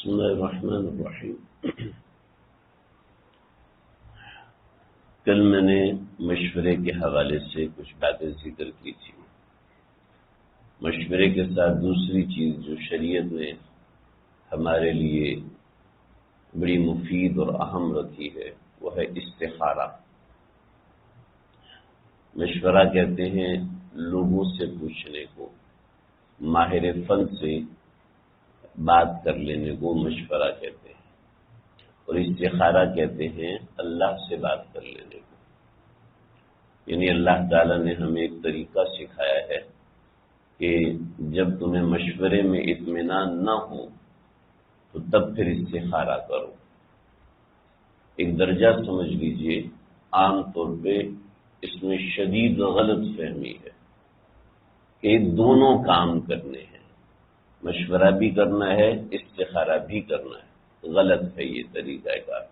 بسم اللہ الرحمن الرحیم۔ کل میں نے مشورے کے حوالے سے کچھ باتیں ذکر کی تھی۔ مشورے کے ساتھ دوسری چیز جو شریعت نے ہمارے لیے بڑی مفید اور اہم رکھی ہے وہ ہے استخارہ۔ مشورہ کہتے ہیں لوگوں سے پوچھنے کو، ماہر فن سے بات کر لینے کو مشورہ کہتے ہیں، اور استخارہ کہتے ہیں اللہ سے بات کر لینے کو۔ یعنی اللہ تعالیٰ نے ہمیں ایک طریقہ سکھایا ہے کہ جب تمہیں مشورے میں اطمینان نہ ہو تو تب پھر استخارہ کرو۔ ایک درجہ سمجھ لیجئے، عام طور پہ اس میں شدید غلط فہمی ہے کہ دونوں کام کرنے ہیں، مشورہ بھی کرنا ہے، استخارہ بھی کرنا ہے۔ غلط ہے یہ طریقہ کار۔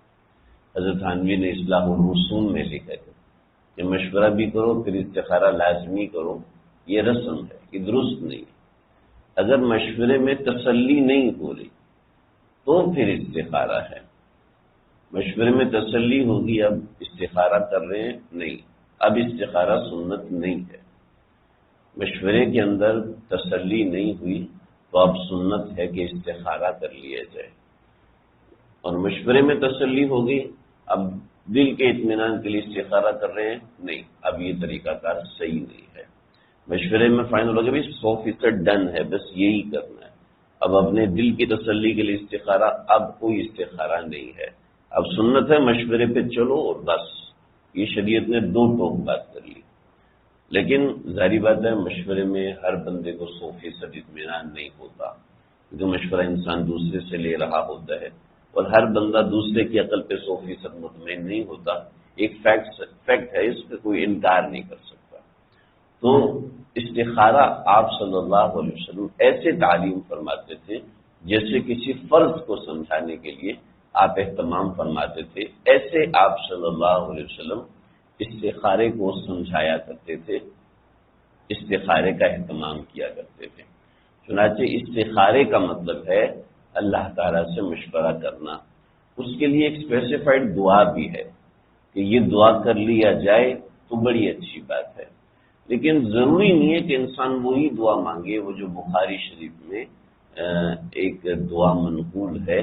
حضرت تھانوی نے اصلاح الرسوم میں لکھا ہے کہ مشورہ بھی کرو پھر استخارہ لازمی کرو، یہ رسم ہے، یہ درست نہیں ہے۔ اگر مشورے میں تسلی نہیں ہو رہی تو پھر استخارہ ہے۔ مشورے میں تسلی ہوگی، اب استخارہ کر رہے ہیں، نہیں، اب استخارہ سنت نہیں ہے۔ مشورے کے اندر تسلی نہیں ہوئی تو اب سنت ہے کہ استخارہ کر لیا جائے، اور مشورے میں تسلی ہو گئی، اب دل کے اطمینان کے لیے استخارہ کر رہے ہیں، نہیں، اب یہ طریقہ کار صحیح نہیں ہے۔ مشورے میں فائنل ہو گیا، 100% ڈن ہے، بس یہی کرنا ہے، اب اپنے دل کی تسلی کے لیے استخارہ، اب کوئی استخارہ نہیں ہے، اب سنت ہے مشورے پہ چلو اور بس۔ یہ شریعت نے دو ٹوک بات کر لی۔ لیکن ظاہری بات ہے مشورے میں ہر بندے کو 100% اطمینان نہیں ہوتا، کیونکہ مشورہ انسان دوسرے سے لے رہا ہوتا ہے، اور ہر بندہ دوسرے کی عقل پہ 100% مطمئن نہیں ہوتا۔ ایک فیکٹ ہے، اس پہ کوئی انکار نہیں کر سکتا۔ تو استخارہ آپ صلی اللہ علیہ وسلم ایسے تعلیم فرماتے تھے جیسے کسی فرض کو سمجھانے کے لیے آپ اہتمام فرماتے تھے، ایسے آپ صلی اللہ علیہ وسلم استخارے کو سمجھایا کرتے تھے، استخارے کا اہتمام کیا کرتے تھے۔ چنانچہ استخارے کا مطلب ہے اللہ تعالیٰ سے مشورہ کرنا۔ اس کے لیے ایک اسپیسیفائڈ دعا بھی ہے کہ یہ دعا کر لیا جائے تو بڑی اچھی بات ہے، لیکن ضروری نہیں ہے کہ انسان وہی دعا مانگے۔ وہ جو بخاری شریف میں ایک دعا منقول ہے،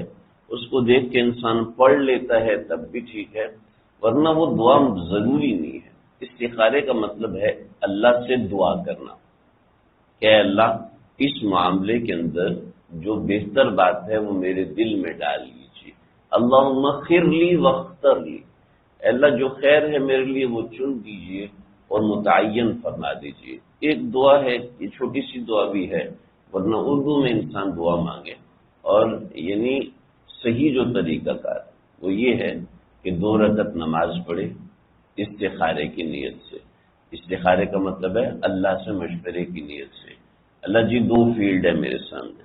اس کو دیکھ کے انسان پڑھ لیتا ہے تب بھی ٹھیک ہے، ورنہ وہ دعا ضروری نہیں ہے۔ استخارے کا مطلب ہے اللہ سے دعا کرنا کہ اے اللہ اس معاملے کے اندر جو بہتر بات ہے وہ میرے دل میں ڈال لیجیے۔ اللہم خیر لی واختر لی، اے اللہ جو خیر ہے میرے لیے وہ چن دیجیے اور متعین فرما دیجیے۔ ایک دعا ہے، یہ چھوٹی سی دعا بھی ہے، ورنہ اردو میں انسان دعا مانگے، اور یعنی صحیح جو طریقہ کار وہ یہ ہے کہ 2 رکعت نماز پڑھے استخارے کی نیت سے۔ استخارے کا مطلب ہے اللہ سے مشورے کی نیت سے۔ اللہ جی 2 فیلڈ ہے میرے سامنے،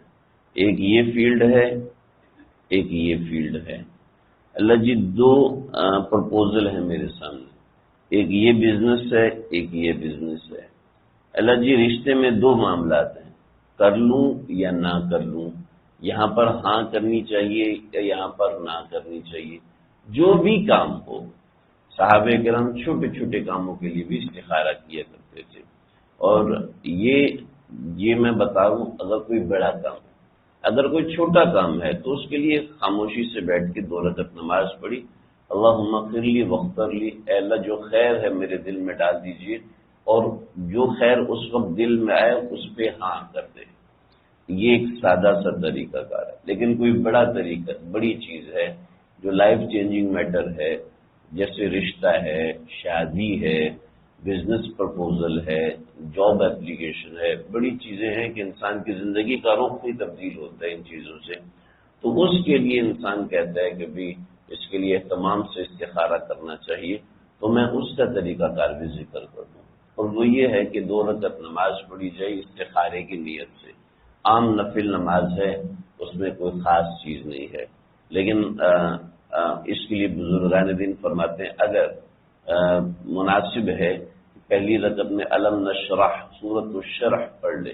ایک یہ فیلڈ ہے، ایک یہ فیلڈ ہے۔ اللہ جی 2 پرپوزل ہیں میرے سامنے، ایک یہ بزنس ہے، ایک یہ بزنس ہے۔ اللہ جی رشتے میں 2 معاملات ہیں، کر لوں یا نہ کر لوں، یہاں پر ہاں کرنی چاہیے یا یہاں پر نہ کرنی چاہیے۔ جو بھی کام ہو، صحابہ کرام چھوٹے چھوٹے کاموں کے لیے بھی استخارہ کیا کرتے تھے، اور یہ میں بتاؤں اگر کوئی بڑا کام ہے، اگر کوئی چھوٹا کام ہے تو اس کے لیے خاموشی سے بیٹھ کے 2 رکعت نماز پڑھی، اللہم اغفر لی واختر لی، اے اللہ جو خیر ہے میرے دل میں ڈال دیجیے، اور جو خیر اس وقت دل میں آئے اس پہ ہاں کر دے۔ یہ ایک سادہ سا طریقہ کار ہے، لیکن کوئی بڑا طریقہ، بڑی چیز ہے جو لائف چینجنگ میٹر ہے، جیسے رشتہ ہے، شادی ہے، بزنس پرپوزل ہے، جاب اپلیکیشن ہے، بڑی چیزیں ہیں کہ انسان کی زندگی کا رخ ہی تبدیل ہوتا ہے ان چیزوں سے، تو اس کے لیے انسان کہتا ہے کہ بھی اس کے لیے اہتمام سے استخارہ کرنا چاہیے، تو میں اس کا طریقہ کار بھی ذکر کر دوں، اور وہ یہ ہے کہ 2 رکعت نماز پڑھی جائے استخارے کی نیت سے۔ عام نفل نماز ہے، اس میں کوئی خاص چیز نہیں ہے، لیکن اس کے لیے بزرگان دین فرماتے ہیں اگر مناسب ہے پہلی رکعت میں علم نشرح سورۃ الشرح پڑھ لے،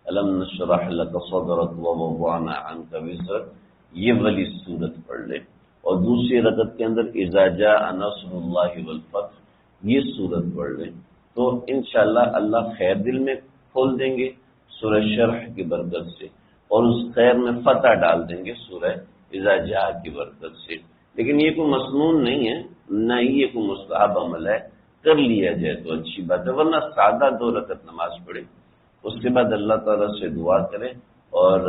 علم نشرح لک صدرک ووضعنا عنک وزرک، یہ والی صورت پڑھ لے، اور دوسری رکعت کے اندر اذا جاء نصر اللہ والفتح یہ صورت پڑھ لیں تو انشاءاللہ اللہ خیر دل میں کھول دیں گے سورہ شرح کی برکت سے، اور اس خیر میں فتح ڈال دیں گے سورہ اذا جاء کی برکت سے۔ لیکن یہ کوئی مسنون نہیں ہے، نہ ہی یہ کوئی مستحب عمل ہے، کر لیا جائے تو اچھی بات ہے، ورنہ سادہ 2 رکعت نماز پڑھے، اس کے بعد اللہ تعالیٰ سے دعا کرے، اور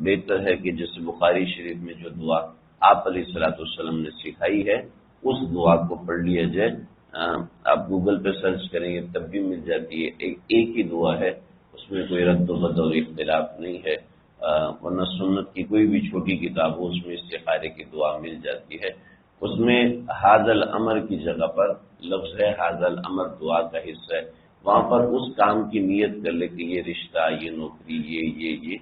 بہتر ہے کہ جیسے بخاری شریف میں جو دعا آپ علیہ الصلوۃ والسلام نے سکھائی ہے اس دعا کو پڑھ لیا جائے۔ آپ گوگل پہ سرچ کریں گے تب بھی مل جاتی ہے، ایک ہی دعا ہے، اس میں کوئی رد و بدل اختلاف نہیں ہے، ورنہ سنت کی کوئی بھی چھوٹی کتاب ہو اس میں استخارے کی دعا مل جاتی ہے۔ اس میں حاذ الامر کی جگہ پر لفظ ہے، حاذ الامر دعا کا حصہ ہے، وہاں پر اس کام کی نیت کر لے کہ یہ رشتہ، یہ نوکری، یہ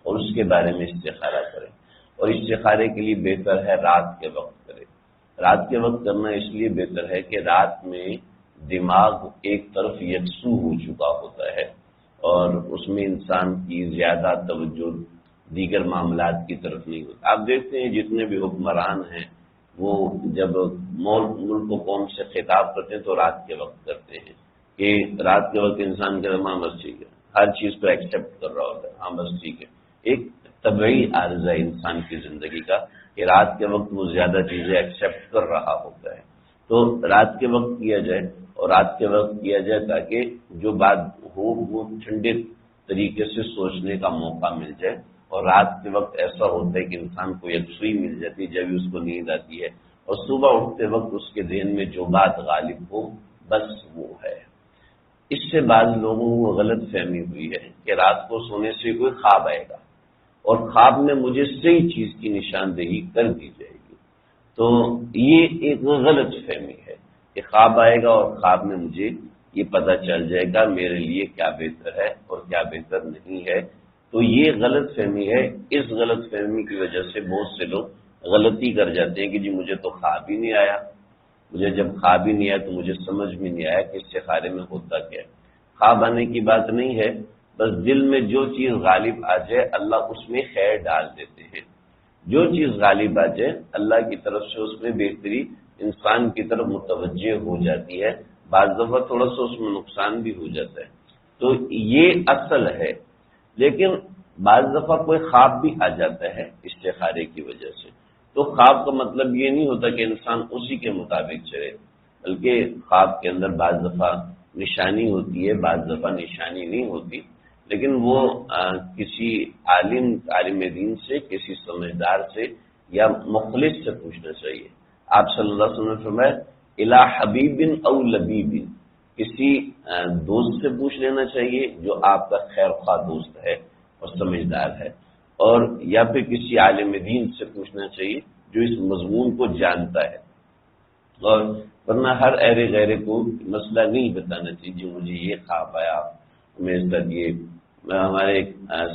اور اس کے بارے میں استخارہ کریں، اور استخارے کے لیے بہتر ہے رات کے وقت کرے۔ رات کے وقت کرنا اس لیے بہتر ہے کہ رات میں دماغ ایک طرف یکسو ہو چکا ہوتا ہے، اور اس میں انسان کی زیادہ توجہ دیگر معاملات کی طرف نہیں ہوتی۔ آپ دیکھتے ہیں جتنے بھی حکمران ہیں وہ جب ملک و قوم سے خطاب کرتے ہیں تو رات کے وقت کرتے ہیں، کہ رات کے وقت انسان کا ہاں بس ٹھیک ہے، ہر چیز کو ایکسیپٹ کر رہا ہوتا ہے، ہاں بس ٹھیک ہے۔ ایک طبعی عارضہ ہے انسان کی زندگی کا کہ رات کے وقت وہ زیادہ چیزیں ایکسیپٹ کر رہا ہوتا ہے، تو رات کے وقت کیا جائے، اور رات کے وقت کیا جائے تاکہ جو بات ہو وہ ٹھنڈے طریقے سے سوچنے کا موقع مل جائے، اور رات کے وقت ایسا ہوتا ہے کہ انسان کو یکسوئی مل جاتی ہے جب اس کو نیند آتی ہے، اور صبح اٹھتے وقت اس کے ذہن میں جو بات غالب ہو بس وہ ہے۔ اس سے بعض لوگوں کو غلط فہمی ہوئی ہے کہ رات کو سونے سے کوئی خواب آئے گا اور خواب میں مجھے صحیح چیز کی نشاندہی کر دی جائے گی، تو یہ ایک غلط فہمی ہے کہ خواب آئے گا اور خواب میں مجھے یہ پتہ چل جائے گا میرے لیے کیا بہتر ہے اور کیا بہتر نہیں ہے، تو یہ غلط فہمی ہے۔ اس غلط فہمی کی وجہ سے بہت سے لوگ غلطی کر جاتے ہیں کہ جی مجھے تو خواب ہی نہیں آیا، مجھے جب خواب ہی نہیں آیا تو مجھے سمجھ میں نہیں آیا کہ استخارے میں ہوتا کیا ہے۔ خواب آنے کی بات نہیں ہے، بس دل میں جو چیز غالب آ جائے اللہ اس میں خیر ڈال دیتے ہیں، جو چیز غالب آ جائے اللہ کی طرف سے اس میں بہتری انسان کی طرف متوجہ ہو جاتی ہے، بعض دفعہ تھوڑا سا اس میں نقصان بھی ہو جاتا ہے، تو یہ اصل ہے۔ لیکن بعض دفعہ کوئی خواب بھی آ جاتا ہے استخارے کی وجہ سے، تو خواب کا مطلب یہ نہیں ہوتا کہ انسان اسی کے مطابق چلے، بلکہ خواب کے اندر بعض دفعہ نشانی ہوتی ہے، بعض دفعہ نشانی نہیں ہوتی، لیکن وہ کسی عالم دین سے، کسی سمجھدار سے یا مخلص سے پوچھنا چاہیے۔ آپ صلی اللہ علیہ وسلم نے فرمایا الی حبیب او لبیب، کسی دوست سے پوچھ لینا چاہیے جو آپ کا خیر خواہ دوست ہے اور سمجھدار ہے، اور یا پھر کسی عالم دین سے پوچھنا چاہیے جو اس مضمون کو جانتا ہے، اور ورنہ ہر ایرے غیرے کو مسئلہ نہیں بتانا چاہیے جو مجھے یہ خواب آیا میرے ساتھ یہ۔ ہمارے ایک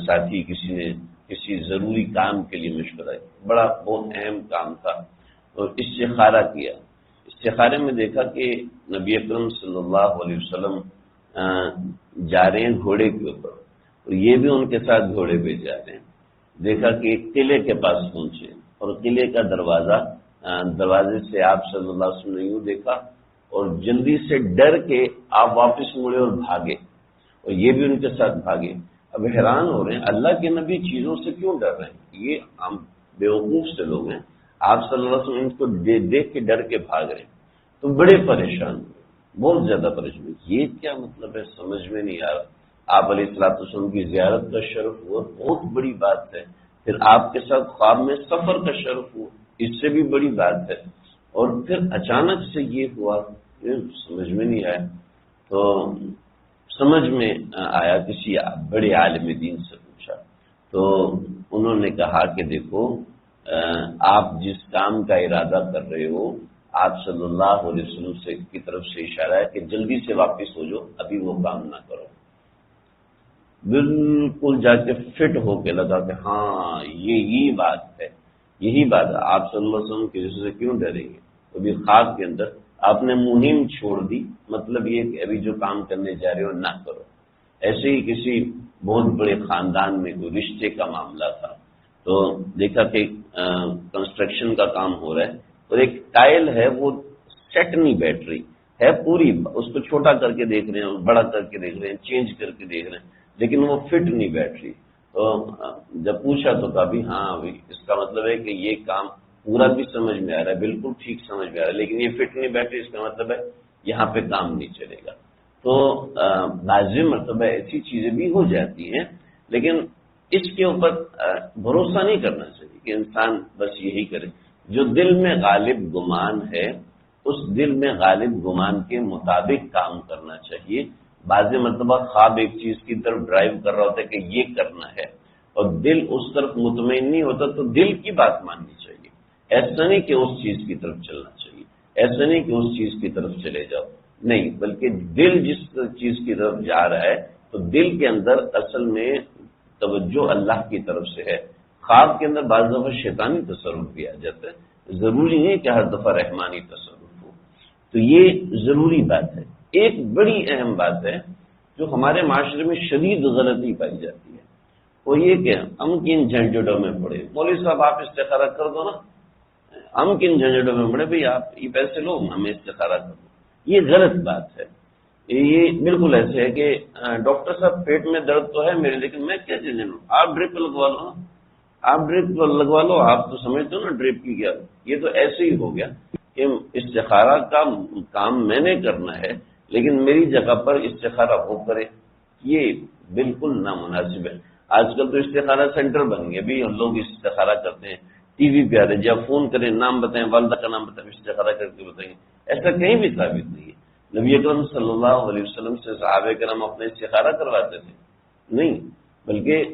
ساتھی کسی نے کسی ضروری کام کے لیے مشورہ کیا، بڑا بہت اہم کام تھا، اور استخارہ کیا۔ استخارے میں دیکھا کہ نبی اکرم صلی اللہ علیہ وسلم جا رہے ہیں گھوڑے کے اوپر، اور یہ بھی ان کے ساتھ گھوڑے پہ جا رہے ہیں۔ دیکھا کہ ایک قلعے کے پاس پہنچے، اور قلعے کا دروازے سے آپ صلی اللہ علیہ وسلم نے یوں دیکھا، اور جلدی سے ڈر کے آپ واپس مڑے اور بھاگے، اور یہ بھی ان کے ساتھ بھاگے۔ اب حیران ہو رہے ہیں اللہ کے نبی چیزوں سے کیوں ڈر رہے ہیں، یہ ہم بیوقوف سے لوگ ہیں، آپ صلی اللہ علیہ وسلم ان کو دیکھ کے ڈر کے بھاگ رہے ہیں، تو بڑے پریشان ہوئے، بہت زیادہ پریشان ہوئے، یہ کیا مطلب ہے، سمجھ میں نہیں آ رہا۔ آپ علیہ الصلوۃ والسلام کی زیارت کا شرف ہوا، بہت بڑی بات ہے، پھر آپ کے ساتھ خواب میں سفر کا شرف ہوا، اس سے بھی بڑی بات ہے، اور پھر اچانک سے یہ ہوا، یہ سمجھ میں نہیں آیا۔ تو سمجھ میں آیا، کسی بڑے عالم دین سے پوچھا، تو انہوں نے کہا کہ دیکھو آپ جس کام کا ارادہ کر رہے ہو، آپ صلی اللہ علیہ وسلم کی طرف سے اشارہ ہے کہ جلدی سے واپس ہو جاؤ، ابھی وہ کام نہ کرو۔ بالکل جا کے فٹ ہو کے لگا کہ ہاں یہی بات ہے، یہی بات ہے، آپ صلی اللہ علیہ وسلم کسی سے کیوں ڈریں گے؟ ابھی خواب کے اندر آپ نے مہم چھوڑ دی، مطلب یہ کہ ابھی جو کام کرنے جا رہے ہو نہ کرو۔ ایسے ہی کسی بہت بڑے خاندان میں کوئی رشتے کا معاملہ تھا، تو دیکھا کہ کنسٹرکشن کا کام ہو رہا ہے اور ایک ٹائل ہے وہ سیٹ نہیں بیٹھ رہی ہے پوری، اس کو چھوٹا کر کے دیکھ رہے ہیں، بڑا کر کے دیکھ رہے ہیں، چینج کر کے دیکھ رہے ہیں، لیکن وہ فٹ نہیں بیٹھ رہی۔ تو جب پوچھا تو کہا بھی ہاں اس کا مطلب ہے کہ یہ کام پورا بھی سمجھ میں آ رہا ہے، بالکل ٹھیک سمجھ میں آ رہا ہے، لیکن یہ فٹ نہیں بیٹھ رہی، اس کا مطلب ہے یہاں پہ کام نہیں چلے گا۔ تو بعض مرتبہ ایسی چیزیں بھی ہو جاتی ہیں، لیکن اس کے اوپر بھروسہ نہیں کرنا چاہیے کہ انسان بس یہی کرے۔ جو دل میں غالب گمان ہے اس دل میں غالب گمان کے مطابق کام کرنا چاہیے۔ بعض مرتبہ خواب ایک چیز کی طرف ڈرائیو کر رہا ہوتا ہے کہ یہ کرنا ہے اور دل اس طرف مطمئن نہیں ہوتا، تو دل کی بات ماننی چاہیے، ایسا نہیں کہ اس چیز کی طرف چلنا چاہیے، ایسا نہیں کہ اس چیز کی طرف چلے جاؤ، نہیں، بلکہ دل جس چیز کی طرف جا رہا ہے تو دل کے اندر اصل میں توجہ اللہ کی طرف سے ہے۔ خواب کے اندر بعض دفعہ شیطانی تصرف بھی آ جاتا ہے، ضروری نہیں کہ ہر دفعہ رحمانی تصرف ہو، تو یہ ضروری بات ہے۔ ایک بڑی اہم بات ہے جو ہمارے معاشرے میں شدید غلطی پائی جاتی ہے، وہ یہ کہ ہم کن جھنجھٹوں میں پڑے، مولوی صاحب آپ استخارہ کر دو نا، ہم کن جھنجھٹوں میں پڑے، بھئی آپ یہ پیسے لو ہمیں استخارہ کر دو، یہ غلط بات ہے۔ یہ بالکل ایسے ہے کہ ڈاکٹر صاحب پیٹ میں درد تو ہے میرے، لیکن میں کیا چیزیں لوں، آپ ڈرپ لگوا لو نا، آپ ڈرپ لگوا لو، آپ تو سمجھتے ہو نا ڈرپ کی کیا۔ یہ تو ایسے ہی ہو گیا کہ استخارہ کا کام میں نے کرنا ہے لیکن میری جگہ پر استخارہ وہ کرے، یہ بالکل نامناسب ہے۔ آج کل تو استخارہ سینٹر بن گیا، بھی لوگ استخارہ کرتے ہیں، ٹی وی پہ آ رہے جب فون کریں نام بتائیں، والدہ کا نام بتائیں، استخارہ کر کے بتائیں، ایسا کہیں بھی ثابت نہیں ہے۔ نبی اکرم صلی اللہ علیہ وسلم سے صحابہ کرام اپنے استخارہ کرواتے تھے؟ نہیں، بلکہ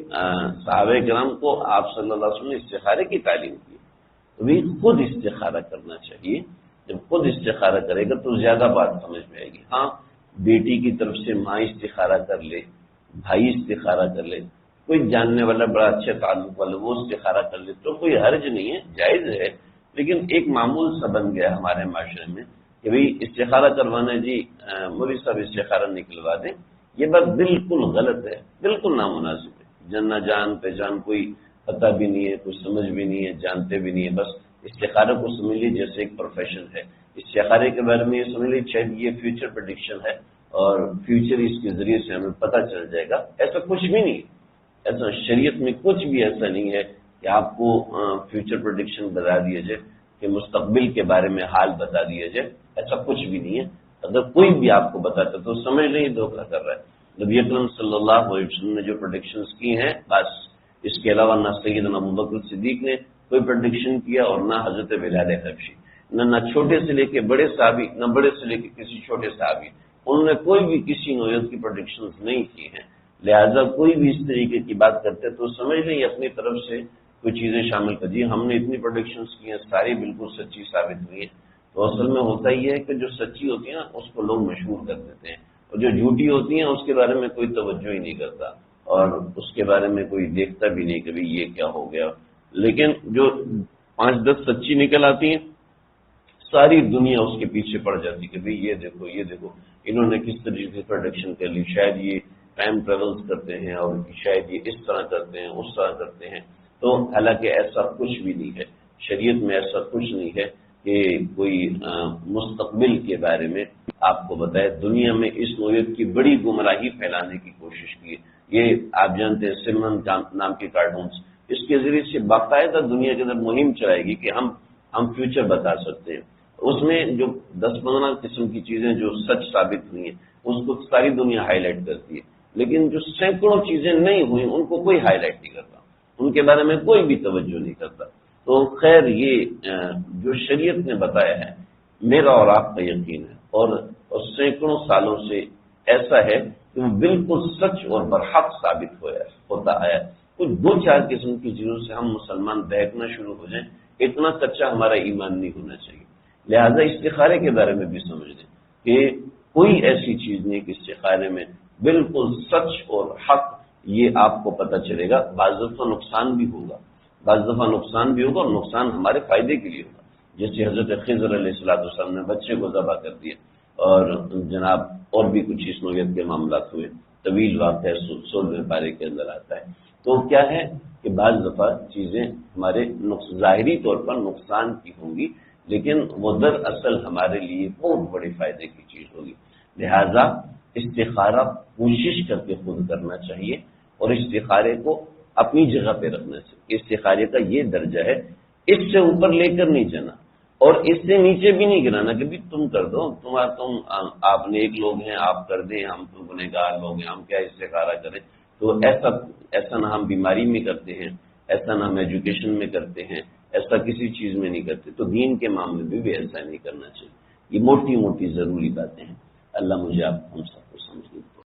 صحابہ کرام کو آپ صلی اللہ علیہ وسلم نے استخارے کی تعلیم کی، تو بھی خود استخارہ کرنا چاہیے۔ جب خود استخارہ کرے گا تو زیادہ بات سمجھ میں آئے گی۔ ہاں، بیٹی کی طرف سے ماں استخارہ کر لے، بھائی استخارہ کر لے، کوئی جاننے والا بڑا اچھا تعلق والا وہ استخارہ کر لے تو کوئی حرج نہیں ہے، جائز ہے، لیکن ایک معمول سا بن گیا ہمارے معاشرے میں کہ بھئی استخارہ کروانا ہے، جی مولوی صاحب استخارہ نکلوا دیں، یہ بات بالکل غلط ہے، بالکل نامناسب ہے۔ نہ جان پہچان کوئی پتہ بھی نہیں ہے، کوئی سمجھ بھی نہیں ہے، جانتے بھی نہیں ہے، بس استخارہ کو سمجھ لی جیسے ایک پروفیشن ہے۔ استخارے کے بارے میں یہ سمجھ لی شاید یہ فیوچر پریڈکشن ہے اور فیوچر اس کے ذریعے سے ہمیں پتہ چل جائے گا، ایسا کچھ بھی نہیں ہے۔ ایسا شریعت میں کچھ بھی ایسا نہیں ہے کہ آپ کو فیوچر پریڈکشن بتا دیا جائے، کہ مستقبل کے بارے میں حال بتا دیا جائے، ایسا کچھ بھی نہیں ہے۔ اگر کوئی بھی آپ کو بتاتا تو سمجھ لیں یہ دھوکہ کر رہا ہے۔ نبی اکرم صلی اللہ علیہ وسلم نے جو پریڈکشنز کی ہیں بس، اس کے علاوہ نہ سیدنا ابوبکر صدیق نے کوئی پریڈکشن کیا اور نہ حضرت بلال حبشی، نہ چھوٹے سے لے کے بڑے صحابی، نہ بڑے سے لے کے کسی چھوٹے صحابی، انہوں نے کوئی بھی کسی نوعیت کی پریڈکشنز نہیں کی ہیں۔ لہذا کوئی بھی اس طریقے کی بات کرتے تو سمجھ لیں اپنی طرف سے کوئی چیزیں شامل کر دی، ہم نے اتنی پروڈکشنز کی ہیں ساری بالکل سچی ثابت ہوئی ہیں۔ تو اصل میں ہوتا یہ ہے کہ جو سچی ہوتی ہے نا اس کو لوگ مشہور کر دیتے ہیں، اور جو جھوٹی ہوتی ہیں اس کے بارے میں کوئی توجہ ہی نہیں کرتا اور اس کے بارے میں کوئی دیکھتا بھی نہیں کہ یہ کیا ہو گیا۔ لیکن جو 5-10 سچی نکل آتی ہیں ساری دنیا اس کے پیچھے پڑ جاتی کہ یہ دیکھو یہ دیکھو انہوں نے کس طریقے سے پروڈکشن کر لی، شاید یہ ٹائم ٹریولز کرتے ہیں اور شاید یہ اس طرح کرتے ہیں اس طرح کرتے ہیں۔ تو حالانکہ ایسا کچھ بھی نہیں ہے، شریعت میں ایسا کچھ نہیں ہے کہ کوئی مستقبل کے بارے میں آپ کو بتائے۔ دنیا میں اس نوعیت کی بڑی گمراہی پھیلانے کی کوشش کی، یہ آپ جانتے ہیں سلمان نام کے کارٹونز، اس کے ذریعے سے باقاعدہ دنیا کے اندر مہم چلائے گی کہ ہم فیوچر بتا سکتے ہیں۔ اس میں جو 10-15 قسم کی چیزیں جو سچ ثابت ہوئی ہیں اس کو ساری دنیا ہائی لائٹ کرتی ہے، لیکن جو سینکڑوں چیزیں نہیں ہوئی ان کو کوئی ہائی لائٹ نہیں کرتا، ان کے بارے میں کوئی بھی توجہ نہیں کرتا۔ تو خیر یہ جو شریعت نے بتایا ہے میرا اور آپ کا یقین ہے اور سینکڑوں سالوں سے ایسا ہے کہ وہ بالکل سچ اور برحق ثابت ہوتا آیا۔ کچھ 2-4 قسم کی چیزوں سے ہم مسلمان بہکنا شروع ہو جائیں، اتنا کچا ہمارا ایمان نہیں ہونا چاہیے۔ لہذا استخارے کے بارے میں بھی سمجھ لیں کہ کوئی ایسی چیز نہیں کہ استخارے میں بالکل سچ اور حق یہ آپ کو پتہ چلے گا، بعض دفعہ نقصان بھی ہوگا، بعض دفعہ نقصان بھی ہوگا اور نقصان ہمارے فائدے کے لیے ہوگا، جیسے حضرت خضر علیہ السلام نے بچے کو ذبح کر دیا اور جناب اور بھی کچھ اس نوعیت کے معاملات ہوئے، طویل واقعہ 16ویں پارے کے اندر آتا ہے۔ تو کیا ہے کہ بعض دفعہ چیزیں ہمارے ظاہری طور پر نقصان کی ہوں گی، لیکن وہ دراصل ہمارے لیے بہت بڑے فائدے کی چیز ہوگی۔ لہذا استخارہ کوشش کر کے خود کرنا چاہیے، اور استخارے کو اپنی جگہ پہ رکھنا چاہیے۔ استخارے کا یہ درجہ ہے، اس سے اوپر لے کر نہیں جانا اور اس سے نیچے بھی نہیں گرانا کہ بھی تم کر دو، آپ نیک لوگ ہیں، آپ کر دیں، ہم تو گنہگار لوگ ہیں، ہم کیا استخارہ کریں۔ تو ایسا نہ ہم بیماری میں کرتے ہیں، ایسا نہ ہم ایجوکیشن میں کرتے ہیں، ایسا کسی چیز میں نہیں کرتے، تو دین کے معاملے میں بھی ایسا نہیں کرنا چاہیے۔ یہ موٹی موٹی ضروری باتیں ہیں۔ اللہ مجھے آپ ہم سب کو سمجھنے